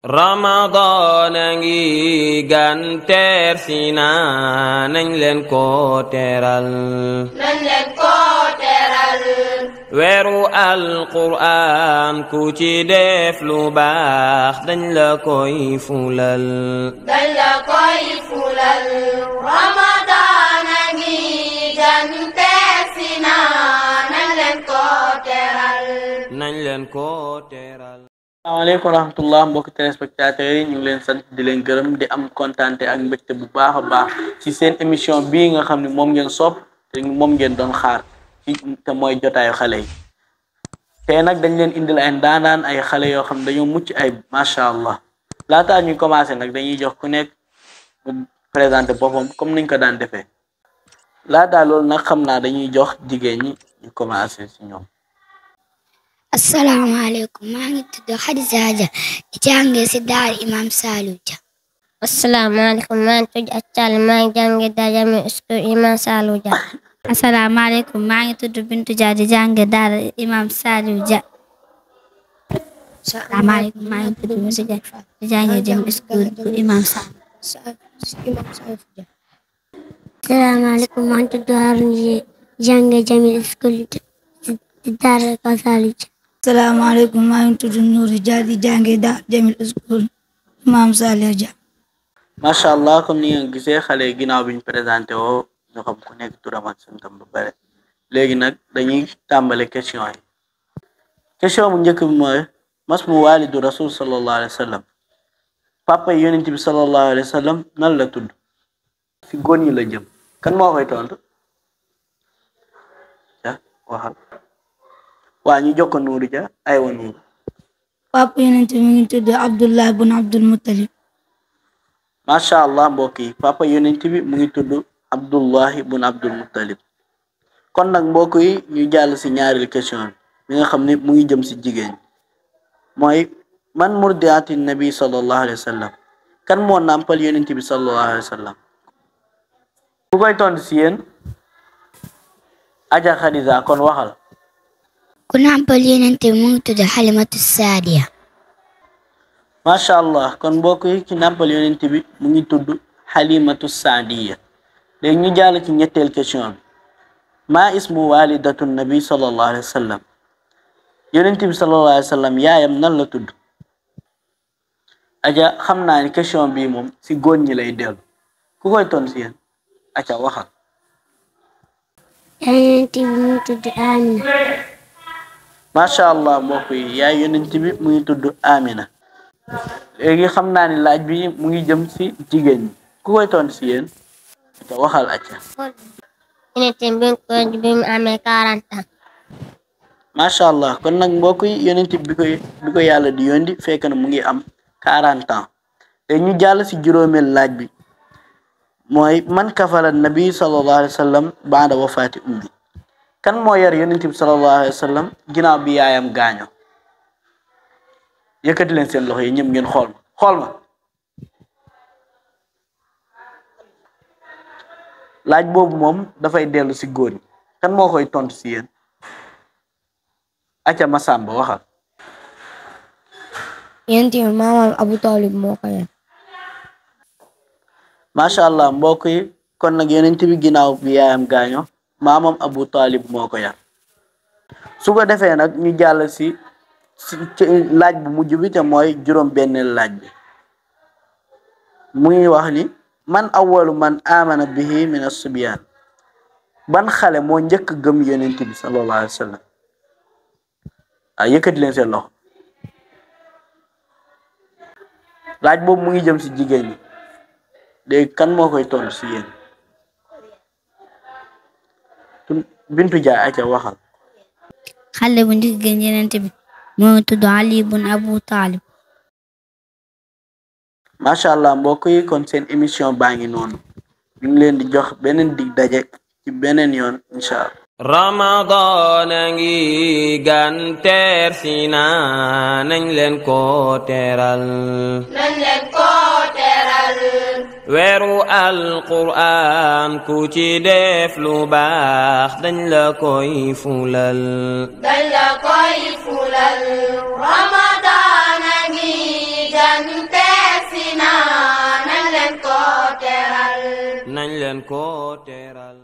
Ramadan a ngi gan teer si na nañ leen ko teeral weeru alquraan ku ci def lu baax dañ la koy fulal Ramadan a ngi gan teer si na nañ leen ko teeral asalaamaaleykum wa rahmatullah mbokki téléspectateurs yi ñu ngi leen sant di leen gërëm di am kontaante ak mbégte bu baax a baax ci seen émission bii nga xam ne moom ngeen sopp te moom ngeen doon xaar ci te mooy jotaayu xale yi tey nag dañ leen indil ay ndaanaan ay xale yoo xam ne dañoo mucc ay macha allah laataa ñuy commencé nag dañuy jox ku nekk mu présenté boppam comme niñ ko daan defee laataa loolu nag xam naa dañuy jox jigéen ñi ñu commencé ci ñoom. Assalamualaikum maa ngi tudd Khadija Dia di jànge ci daara Imam Saliou Dia. Assalamualaikum maa ngi tudd Acal maa ngi jànge daara Jami School Imam Saliou Dia. Assalamualaikum maa ngi tudd Bintu Dia di jànge daara Imam Saliou Dia. Assalamualaikum maa ngi tudd Musa Dia di jànge Jami School Imam Saliou Dia. Assalamualaikum maa ngi tudd Harun di jànge Jami School di daara Saliou Dia. Assalamualaikum maa ngi tudd Nouri Dia di jànge daara Jamil School Imam Saliou Dia. macha allah comme ni ngeen gisee xale yi ginnaaw bi ñu présenté woo ñu xam ku nekk turam ak santam ba pare léegi nag dañuy tàmbale question yi question bu njëkk bi mooy masmu walidu rasul sallallahu alayhi wa sallam papa yonent bi sallallahu alayhi wa sallam nan la tudd fi góor ñi la jëm kan moo koy tontu ja waxal waa ñu jokko Nuuru Ja ay wa Nuuru papa yonent bi mu ngi tudd Abdullah bun Abdul Muttalib. macha allah mbokk yi papa yonent bi mu ngi tudd Abdullahi bun Abdul Muttalib kon nag mbokk yi ñu jàll si ñaareelu question bi nga xam ne mu ngi jëm si jigéen mooy man murdiati nabi sallallahu alayhi wa sallam kan moo nàmpal yonent bi sallallahu alayhi wa sallam ku koy tontu si yéen Aja Khadija kon waxal. ku nàmpal yonent bi mu ngi tudd Halimatu Saadiya. macha allah kon mbokk yi ci nàmpal yonent bi mu ngi tudd Halimatu Saadiya léegi ñu jàll ci ñetteel question bi maa ismu walidatu nabi sallallahu alayhi wa sallam yonent bi sallallahu alayhi wa sallam yaayam nan la tudd Aja xam naa ni question bii moom si góor ñi lay dellu ku koy tontu si yéen Aja waxal. Yonent bi mu ngi tudd Amina. macha allah mbokk yi yaay yonent bi mu ngi tudd Amina léegi xam naa ni laaj bi mu ngi jëm si jigéen ñi ku koy tontu si yéen te waxal Aja. Yonent bi mu amee 40 ans. macha allah kon nag mbokk yi yonent bi ko yàlla di yónni fekk na mu ngi am 40 ans léegi ñu jàll si juróomeel laaj bi mooy man kafala nabi sallallahu alayhi wa sallam baada wafaati ummi kan moo yar yonent bi sallallahu alayhi wa sallam ginnaaw bi yaayam gaaño yëkkati leen seen loxo yi ñëpp ngeen xool ma laaj boobu moom dafay dellu si góor ñi kan moo koy tontu si yéen Aca Masamba waxal. Yonent bi maamam Abu Talib moo ko yar. macha allah mbokk yi kon nag yonent bi ginnaaw bi yaayam gaaño maamam Abu Talib moo ko yar su ko defee nag ñu jàll si laaj bu mujj bi te mooy juróom benneel laaj bi mu ngi wax ni man awwalu man amana bihi min as-subyan ban xale moo njëkk gëm yonent bi sallallahu alayhi wa sallam yëkkati leen seen loxo laaj boobu mu ngi jëm si jigéen ñi léegi kan moo koy tontu si yéen Bintu Dia Aca waxal. xale bu njëkk gëm yonent bi moo ngi tudd Ali bun Abu Talib. macha allah mbokk yi kon seen émission baa ngi noonu ñu ngi leen di jox beneen dig daje ci beneen yoon incha allah. Ramadan a ngi gan teer si na nañ leen ko teeral weeru alquraan ku ci def lu baax dañ la koy fulal Ramadan a ngi gan gan teersi na nañ leen ko teral nañ leen ko teral